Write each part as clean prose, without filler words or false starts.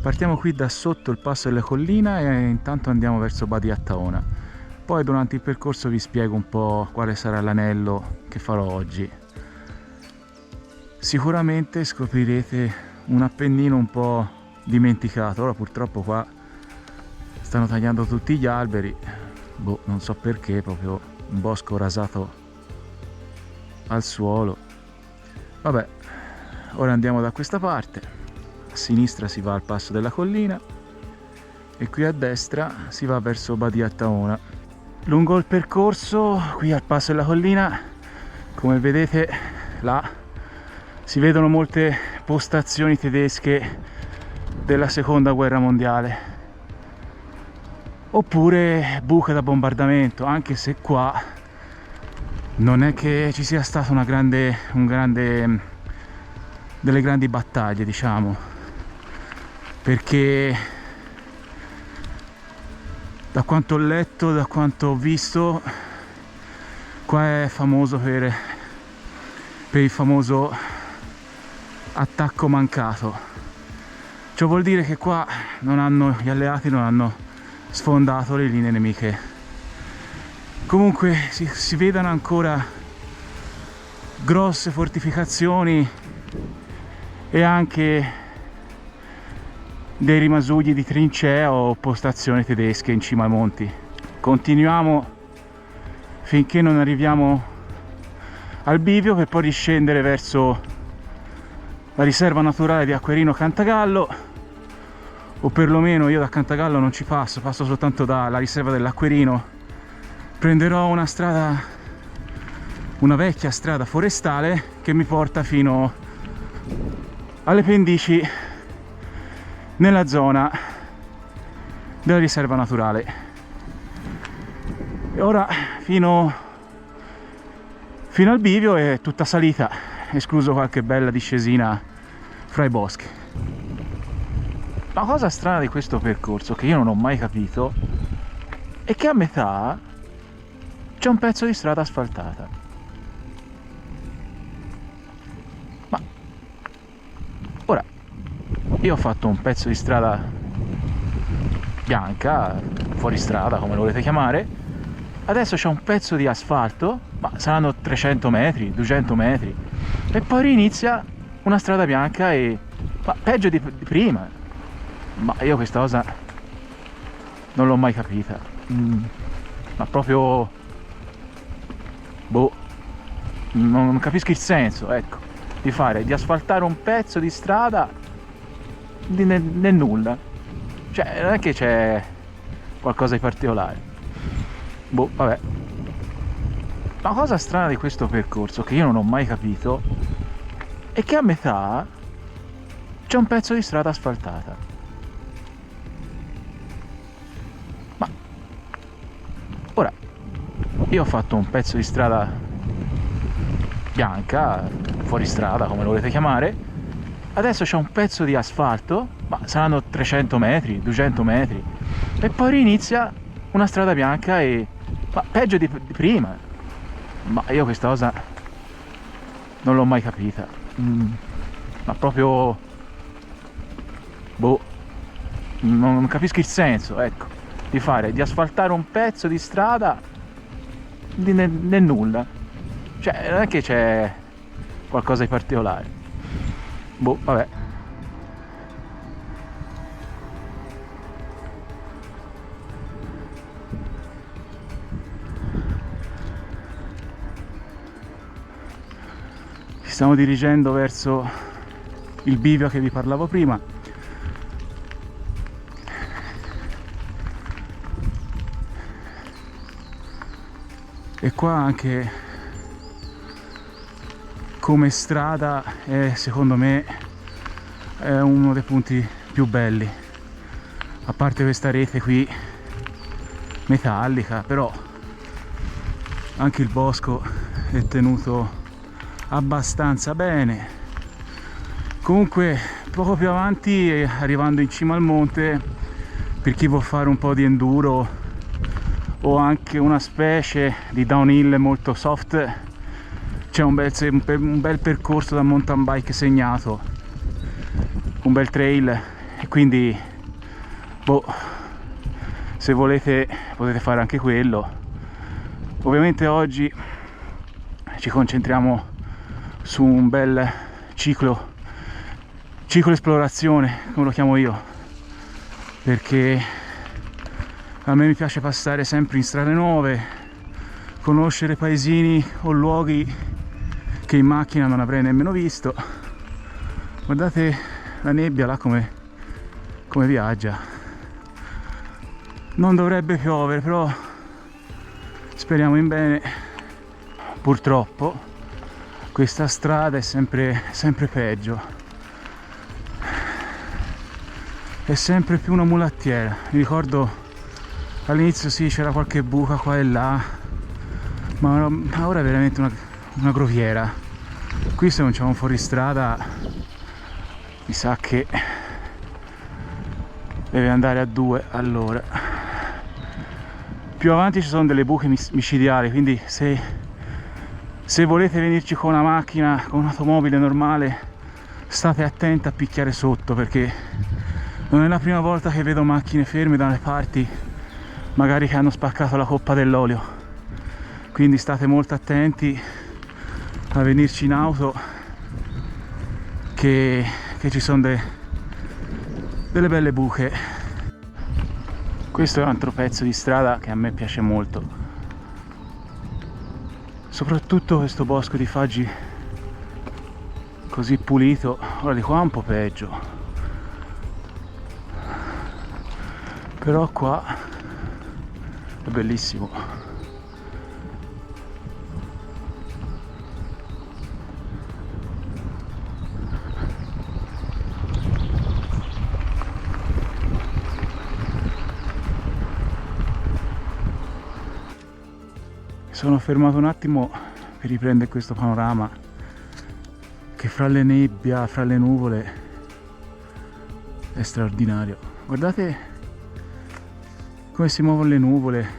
Partiamo qui da sotto il passo della collina e intanto andiamo verso Badia Attaona. Poi durante il percorso vi spiego un po' quale sarà l'anello che farò oggi. Sicuramente scoprirete un Appennino un po' dimenticato. Ora purtroppo qua stanno tagliando tutti gli alberi, boh, non so perché, proprio un bosco rasato al suolo. Vabbè, ora andiamo da questa parte, a sinistra si va al passo della collina e qui a destra si va verso Badia Attaona. Lungo il percorso qui al passo della collina, come vedete là si vedono molte postazioni tedesche della seconda guerra mondiale oppure buche da bombardamento, anche se qua non è che ci sia stata delle grandi battaglie, diciamo, perché da quanto ho letto, da quanto ho visto, qua è famoso per il famoso attacco mancato. Ciò vuol dire che qua gli alleati non hanno sfondato le linee nemiche. Comunque si vedono ancora grosse fortificazioni e anche dei rimasugli di trincea o postazioni tedesche in cima ai monti. Continuiamo finché non arriviamo al bivio per poi riscendere verso la riserva naturale di Acquerino Cantagallo, o perlomeno io da Cantagallo non ci passo soltanto dalla riserva dell'Acquerino. Prenderò una vecchia strada forestale che mi porta fino alle pendici nella zona della riserva naturale. E ora fino al bivio è tutta salita, escluso qualche bella discesina fra i boschi. La cosa strana di questo percorso, che io non ho mai capito, è che a metà c'è un pezzo di strada asfaltata. Ma ora io ho fatto un pezzo di strada bianca, fuori strada come lo volete chiamare, adesso c'è un pezzo di asfalto, ma saranno 300 metri, 200 metri, e poi rinizia una strada bianca ma peggio di prima. Ma io questa cosa non l'ho mai capita, ma proprio boh, non capisco il senso, ecco, di asfaltare un pezzo di strada nel nulla. Cioè non è che c'è qualcosa di particolare, boh, vabbè. La cosa strana di questo percorso, che io non ho mai capito, è che a metà c'è un pezzo di strada asfaltata. Ma ora io ho fatto un pezzo di strada bianca, fuori strada come lo volete chiamare, adesso c'è un pezzo di asfalto, ma saranno 300 metri, 200 metri, e poi rinizia una strada bianca ma peggio di prima. Ma io questa cosa non l'ho mai capita, ma proprio boh, non capisco il senso, ecco, di asfaltare un pezzo di strada nel nulla. Cioè non è che c'è qualcosa di particolare, boh, vabbè. Ci stiamo dirigendo verso il bivio che vi parlavo prima. E qua anche come strada secondo me è uno dei punti più belli, a parte questa rete qui metallica, però anche il bosco è tenuto abbastanza bene. Comunque poco più avanti, arrivando in cima al monte, per chi vuol fare un po' di enduro o anche una specie di downhill molto soft, c'è un bel percorso da mountain bike segnato, un bel trail e quindi boh, se volete potete fare anche quello. Ovviamente oggi ci concentriamo su un bel ciclo esplorazione, come lo chiamo io, perché a me mi piace passare sempre in strade nuove, conoscere paesini o luoghi che in macchina non avrei nemmeno visto. Guardate la nebbia là come viaggia. Non dovrebbe piovere, però speriamo in bene. Purtroppo questa strada è sempre peggio, è sempre più una mulattiera. Mi ricordo all'inizio sì, c'era qualche buca qua e là, ma ora è veramente una groviera. Qui se non c'è un fuoristrada mi sa che deve andare a 2 all'ora. Più avanti ci sono delle buche micidiali, quindi se volete venirci con una macchina, con un'automobile normale, state attenti a picchiare sotto, perché non è la prima volta che vedo macchine ferme dalle parti, magari che hanno spaccato la coppa dell'olio. Quindi state molto attenti a venirci in auto, che ci sono delle belle buche. Questo è un altro pezzo di strada che a me piace molto, soprattutto questo bosco di faggi così pulito. Ora di qua è un po' peggio, però qua è bellissimo. Sono fermato un attimo per riprendere questo panorama che fra le nebbia, fra le nuvole è straordinario. Guardate come si muovono le nuvole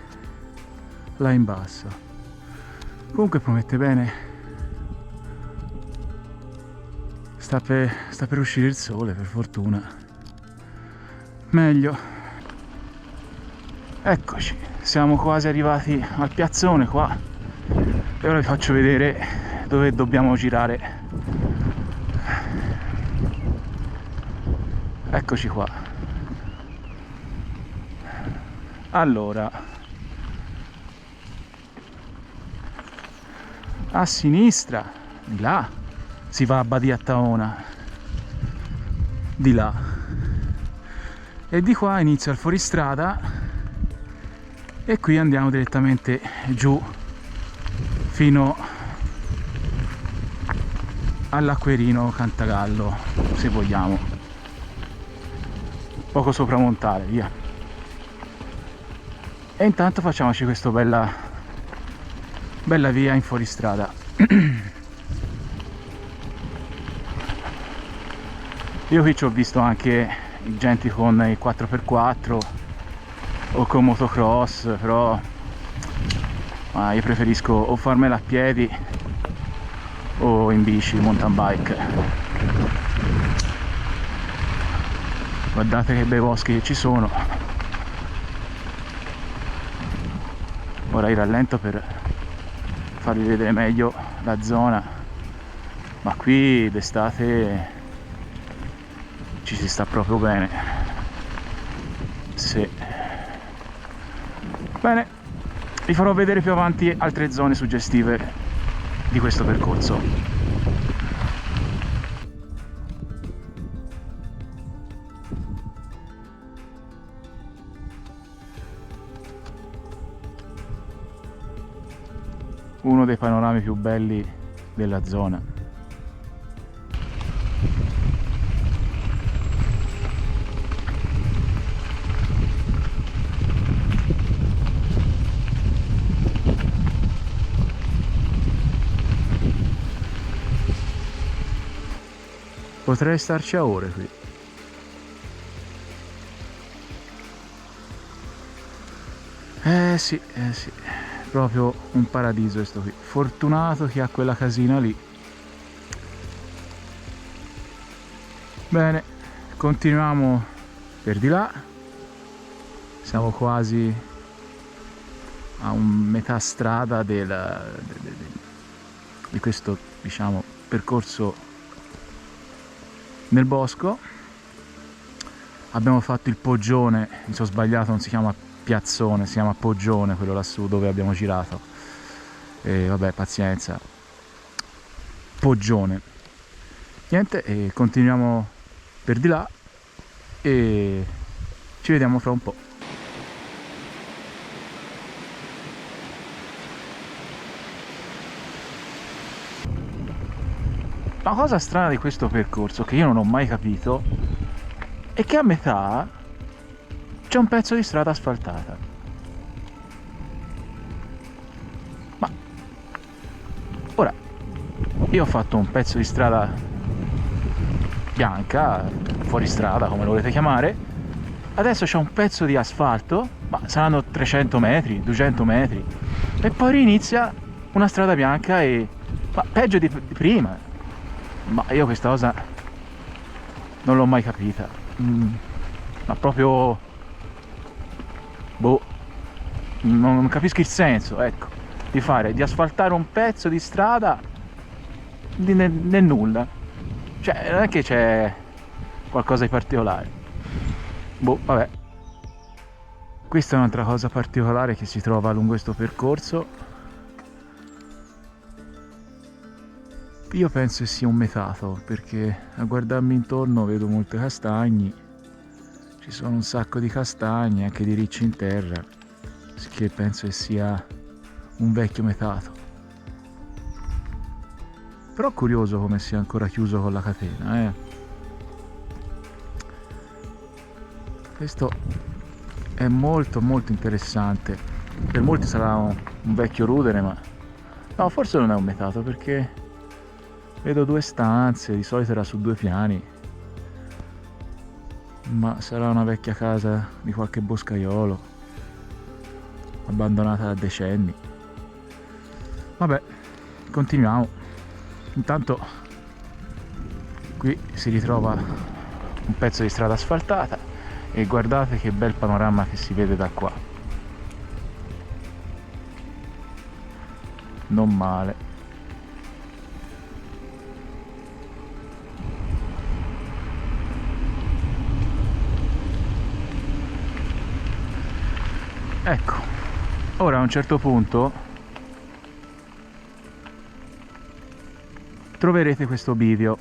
là in basso. Comunque promette bene. Sta per uscire il sole, per fortuna. Meglio. Eccoci, siamo quasi arrivati al piazzone qua. E ora vi faccio vedere dove dobbiamo girare. Eccoci qua. Allora, a sinistra, di là, si va a Badia Taona, di là, e di qua inizia il fuoristrada e qui andiamo direttamente giù fino all'Acquerino Cantagallo, se vogliamo, poco sopra Montale, via. E intanto facciamoci questa bella via in fuoristrada. Io qui ci ho visto anche gente con i 4x4 o con motocross, però io preferisco o farmela a piedi o in bici, mountain bike. Guardate che bei boschi che ci sono. Ora io rallento per farvi vedere meglio la zona, ma qui d'estate ci si sta proprio bene. Sì. Bene, vi farò vedere più avanti altre zone suggestive di questo percorso. Uno dei panorami più belli della zona. Potrei starci a ore qui. Sì, proprio un paradiso questo qui. Fortunato chi ha quella casina lì. Bene, continuiamo per di là. Siamo quasi a metà strada di questo, diciamo, percorso nel bosco. Abbiamo fatto il poggione, mi sono sbagliato, non si chiama piazzone, si chiama poggione quello lassù dove abbiamo girato. E vabbè, pazienza, poggione. Niente, e continuiamo per di là e ci vediamo fra un po'. La cosa strana di questo percorso, che io non ho mai capito, è che a metà c'è un pezzo di strada asfaltata. Ma ora, io ho fatto un pezzo di strada bianca, fuori strada, come lo volete chiamare. Adesso c'è un pezzo di asfalto, ma saranno 300 metri, 200 metri, e poi rinizia una strada bianca ma peggio di prima. Ma io questa cosa non l'ho mai capita. Ma proprio... boh, non capisco il senso, ecco, di asfaltare un pezzo di strada nel nulla. Cioè, non è che c'è qualcosa di particolare. Boh, vabbè. Questa è un'altra cosa particolare che si trova lungo questo percorso. Io penso che sia un metato, perché a guardarmi intorno vedo molte castagni, ci sono un sacco di castagne, anche di ricci in terra, che penso che sia un vecchio metato. Però curioso come sia ancora chiuso con la catena, Questo è molto molto interessante. Per molti sarà un vecchio rudere, ma no, forse non è un metato, perché vedo due stanze, di solito era su 2 piani, ma sarà una vecchia casa di qualche boscaiolo, abbandonata da decenni. Vabbè, continuiamo. Intanto qui si ritrova un pezzo di strada asfaltata e guardate che bel panorama che si vede da qua. Non male. Ecco, ora a un certo punto troverete questo bivio.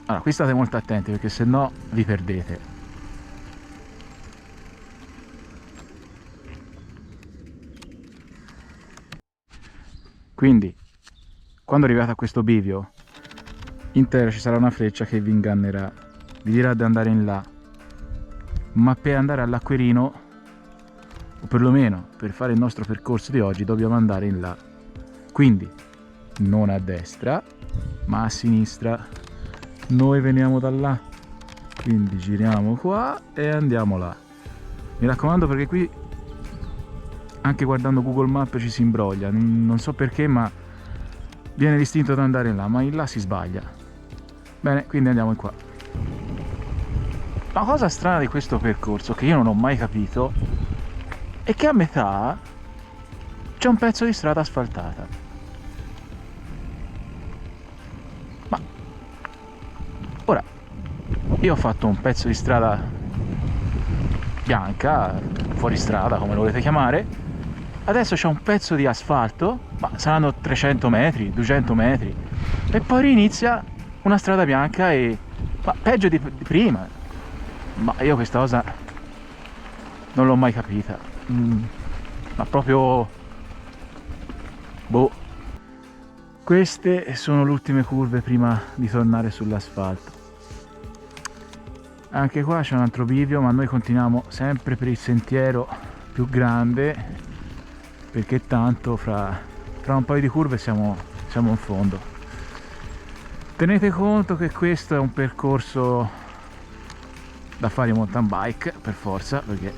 Allora, qui state molto attenti, perché se no vi perdete. Quindi, quando arrivate a questo bivio, in terra ci sarà una freccia che vi ingannerà, vi dirà di andare in là, ma per andare all'Acquerino, o perlomeno per fare il nostro percorso di oggi, dobbiamo andare in là. Quindi non a destra ma a sinistra. Noi veniamo da là, quindi giriamo qua e andiamo là. Mi raccomando, perché qui anche guardando Google Maps ci si imbroglia, non so perché, ma viene l'istinto ad andare in là, ma in là si sbaglia. Bene, quindi andiamo in qua. La cosa strana di questo percorso, che io non ho mai capito, è che a metà c'è un pezzo di strada asfaltata. Ma ora, io ho fatto un pezzo di strada bianca, fuori strada, come lo volete chiamare. Adesso c'è un pezzo di asfalto, ma saranno 300 metri, 200 metri, e poi rinizia una strada bianca ma peggio di prima. Ma io questa cosa non l'ho mai capita. Ma proprio... boh. Queste sono le ultime curve prima di tornare sull'asfalto. Anche qua c'è un altro bivio, ma noi continuiamo sempre per il sentiero più grande, perché tanto fra un paio di curve siamo in fondo. Tenete conto che questo è un percorso da fare in mountain bike per forza, perché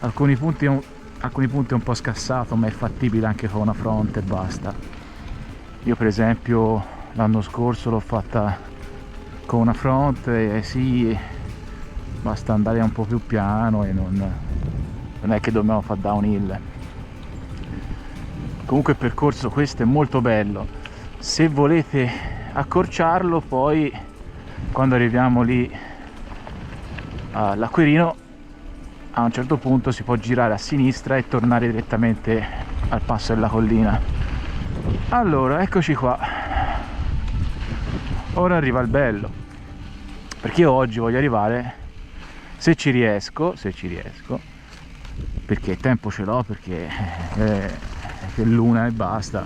alcuni punti è un po' scassato, ma è fattibile anche con una front e basta. Io per esempio l'anno scorso l'ho fatta con una front e sì, basta andare un po' più piano e non è che dobbiamo fare downhill. Comunque il percorso questo è molto bello. Se volete accorciarlo, poi quando arriviamo lì all'Acquirino, a un certo punto si può girare a sinistra e tornare direttamente al passo della collina. Allora, eccoci qua. Ora arriva il bello, perché io oggi voglio arrivare, se ci riesco, perché tempo ce l'ho, perché è l'una e basta,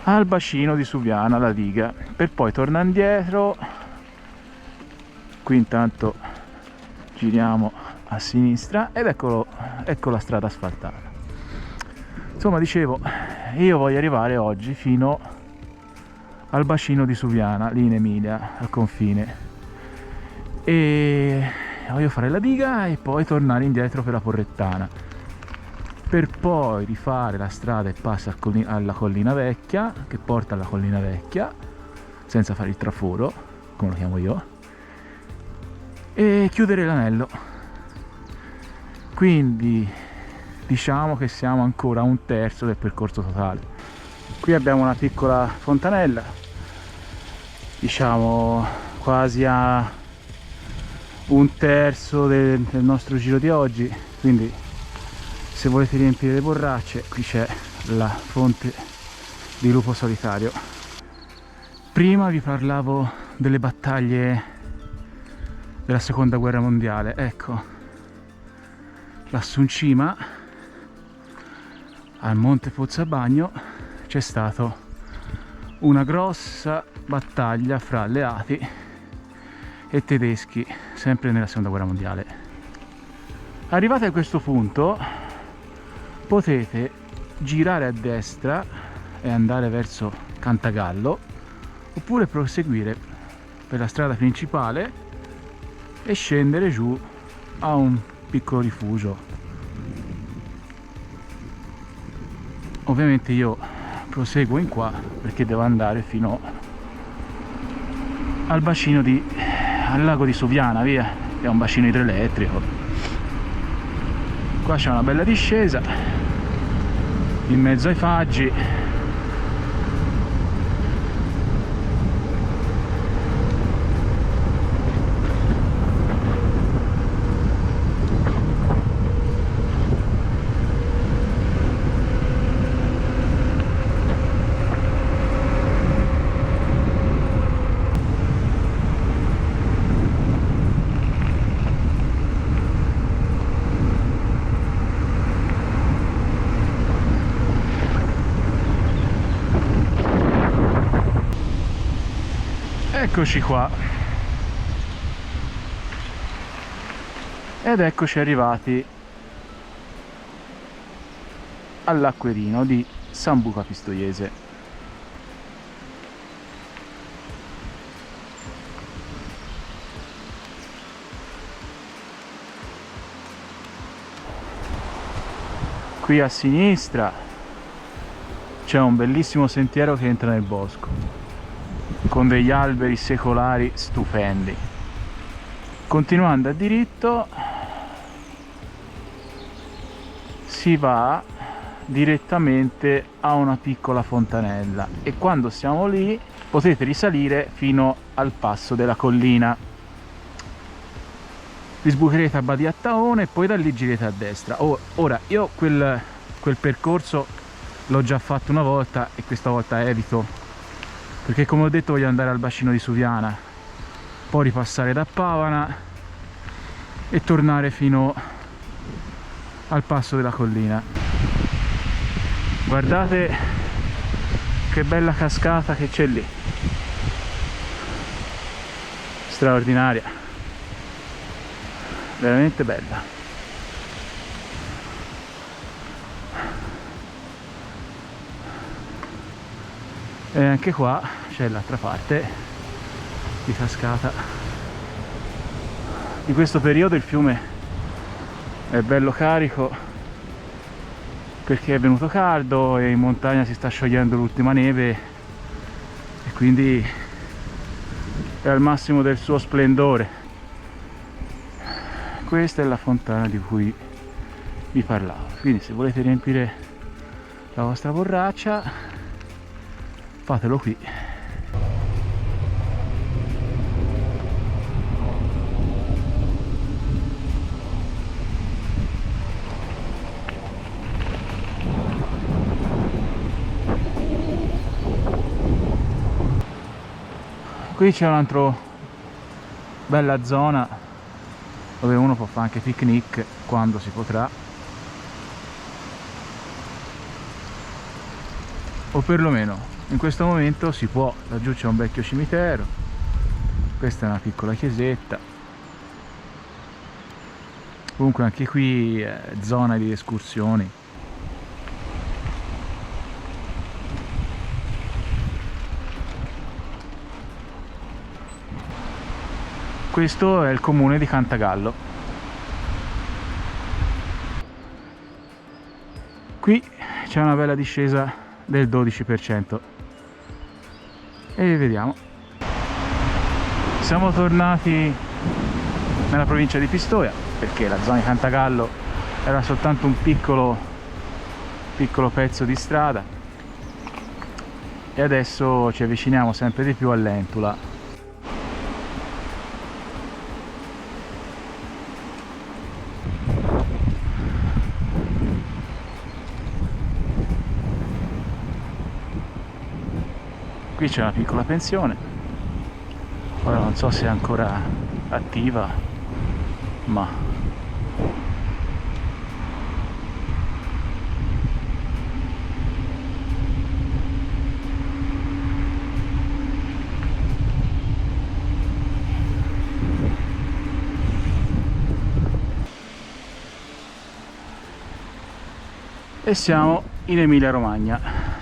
al bacino di Suviana, la diga, per poi tornare indietro. Qui intanto giriamo a sinistra ed ecco la strada asfaltata. Insomma, dicevo, io voglio arrivare oggi fino al bacino di Suviana, lì in Emilia, al confine, e voglio fare la diga e poi tornare indietro per la Porrettana, per poi rifare la strada e passa alla Collina Vecchia, che porta alla Collina Vecchia senza fare il traforo, come lo chiamo io, e chiudere l'anello. Quindi diciamo che siamo ancora a un terzo del percorso totale. Qui abbiamo una piccola fontanella, diciamo quasi a un terzo del nostro giro di oggi, quindi se volete riempire le borracce, qui c'è la fonte di Lupo Solitario. Prima vi parlavo delle battaglie della seconda guerra mondiale. Ecco, lassù in cima al Monte Pozzabagno c'è stata una grossa battaglia fra alleati e tedeschi, sempre nella seconda guerra mondiale. Arrivati a questo punto potete girare a destra e andare verso Cantagallo, oppure proseguire per la strada principale e scendere giù a un piccolo rifugio. Ovviamente io proseguo in qua perché devo andare fino al bacino al lago di Suviana, via, che è un bacino idroelettrico. Qua c'è una bella discesa in mezzo ai faggi. Eccoci qua, ed eccoci arrivati all'Acquirino di Sambuca Pistoiese. Qui a sinistra c'è un bellissimo sentiero che entra nel bosco con degli alberi secolari stupendi. Continuando a diritto si va direttamente a una piccola fontanella e quando siamo lì potete risalire fino al passo della collina. Vi sbucherete a Badia Taone e poi da lì girate a destra. Ora io quel percorso l'ho già fatto una volta e questa volta evito, perché come ho detto voglio andare al bacino di Suviana, poi ripassare da Pavana e tornare fino al passo della collina. Guardate che bella cascata che c'è lì, straordinaria, veramente bella. E anche qua c'è l'altra parte di cascata. Di questo periodo il fiume è bello carico perché è venuto caldo e in montagna si sta sciogliendo l'ultima neve e quindi è al massimo del suo splendore. questa è la fontana di cui vi parlavo. Quindi se volete riempire la vostra borraccia, fatelo qui. Qui c'è un'altra bella zona dove uno può fare anche picnic quando si potrà, o perlomeno in questo momento si può. Laggiù c'è un vecchio cimitero, questa è una piccola chiesetta. Comunque anche qui è zona di escursioni. Questo è il comune di Cantagallo. Qui c'è una bella discesa del 12%. E vediamo. Siamo tornati nella provincia di Pistoia, perché la zona di Cantagallo era soltanto un piccolo pezzo di strada, e adesso ci avviciniamo sempre di più a Lentula. Qui c'è una piccola pensione, ora non so se è ancora attiva, ma e siamo in Emilia Romagna.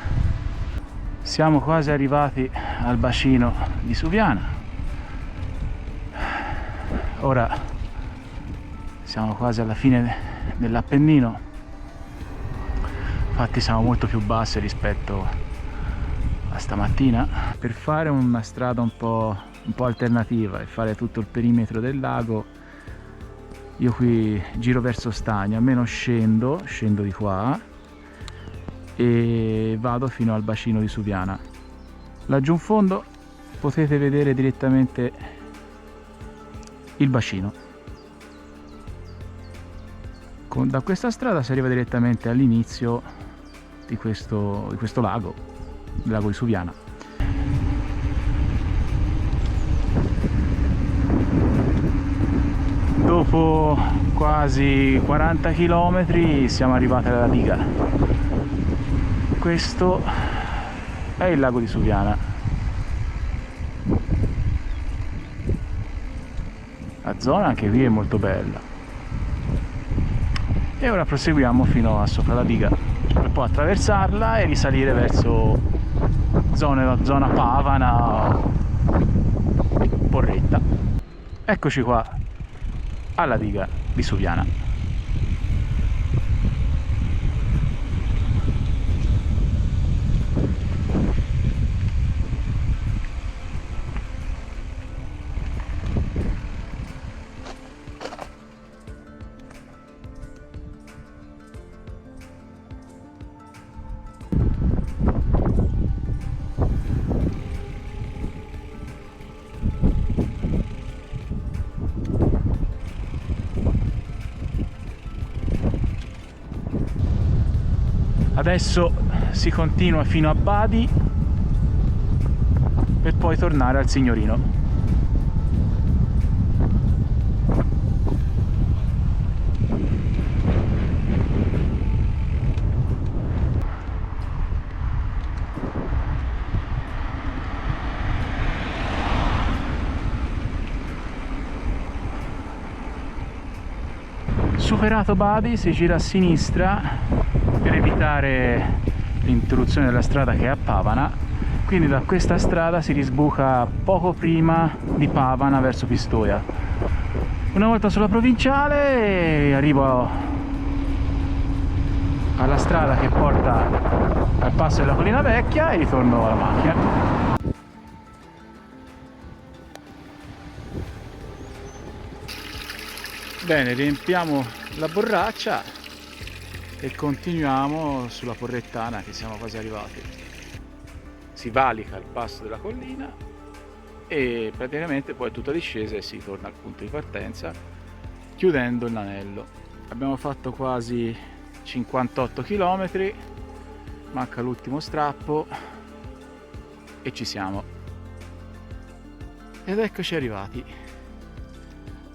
Siamo quasi arrivati al bacino di Suviana. Ora siamo quasi alla fine dell'Appennino, infatti siamo molto più bassi rispetto a stamattina. Per fare una strada un po' alternativa e fare tutto il perimetro del lago, io qui giro verso Stagno, almeno scendo di qua e vado fino al bacino di Suviana. Laggiù in fondo potete vedere direttamente il bacino. Da questa strada si arriva direttamente all'inizio di questo lago, il lago di Suviana. Dopo quasi 40 km siamo arrivati alla diga. Questo è il lago di Suviana. La zona anche qui è molto bella. E ora proseguiamo fino a sopra la diga, per poi attraversarla e risalire verso zona Pavana, Porretta. Eccoci qua alla diga di Suviana. Adesso si continua fino a Badi per poi tornare al Signorino. Superato Badi si gira a sinistra per evitare l'interruzione della strada che è a Pavana. Quindi da questa strada si risbuca poco prima di Pavana verso Pistoia. Una volta sulla provinciale arrivo alla strada che porta al passo della Collina Vecchia e ritorno alla macchina. Bene, riempiamo la borraccia e continuiamo sulla Porrettana, che siamo quasi arrivati. Si valica il passo della collina e praticamente poi è tutta discesa e si torna al punto di partenza chiudendo l'anello. Abbiamo fatto quasi 58 km, manca l'ultimo strappo e ci siamo. Ed eccoci arrivati.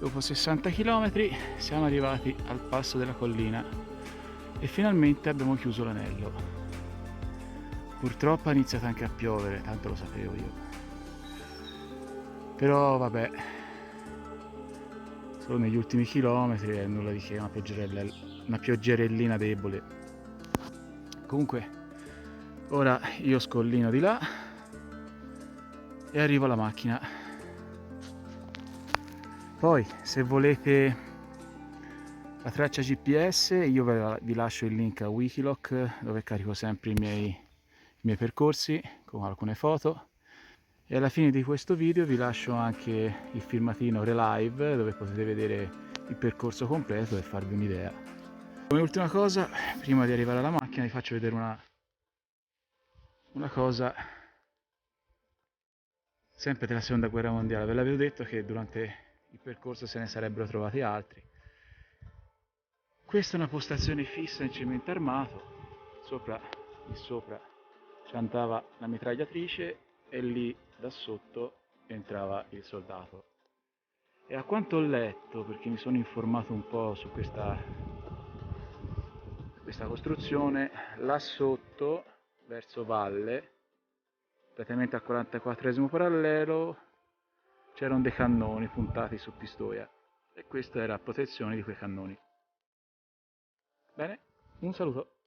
Dopo 60 km siamo arrivati al passo della collina e finalmente abbiamo chiuso l'anello. Purtroppo ha iniziato anche a piovere, tanto lo sapevo io. Però vabbè, solo negli ultimi chilometri è nulla di che, una pioggerellina debole. Comunque, ora io scollino di là e arrivo alla macchina. Poi, se volete la traccia GPS, io vi lascio il link a Wikiloc, dove carico sempre i miei percorsi con alcune foto. E alla fine di questo video vi lascio anche il filmatino Relive, dove potete vedere il percorso completo e farvi un'idea. Come ultima cosa, prima di arrivare alla macchina, vi faccio vedere una cosa sempre della seconda guerra mondiale. Ve l'avevo detto che durante il percorso se ne sarebbero trovati altri. Questa è una postazione fissa in cemento armato, lì sopra ci andava la mitragliatrice e lì da sotto entrava il soldato. E a quanto ho letto, perché mi sono informato un po' su questa costruzione, là sotto, verso valle, praticamente al 44esimo parallelo, c'erano dei cannoni puntati su Pistoia e questa era a protezione di quei cannoni. Bene, un saluto.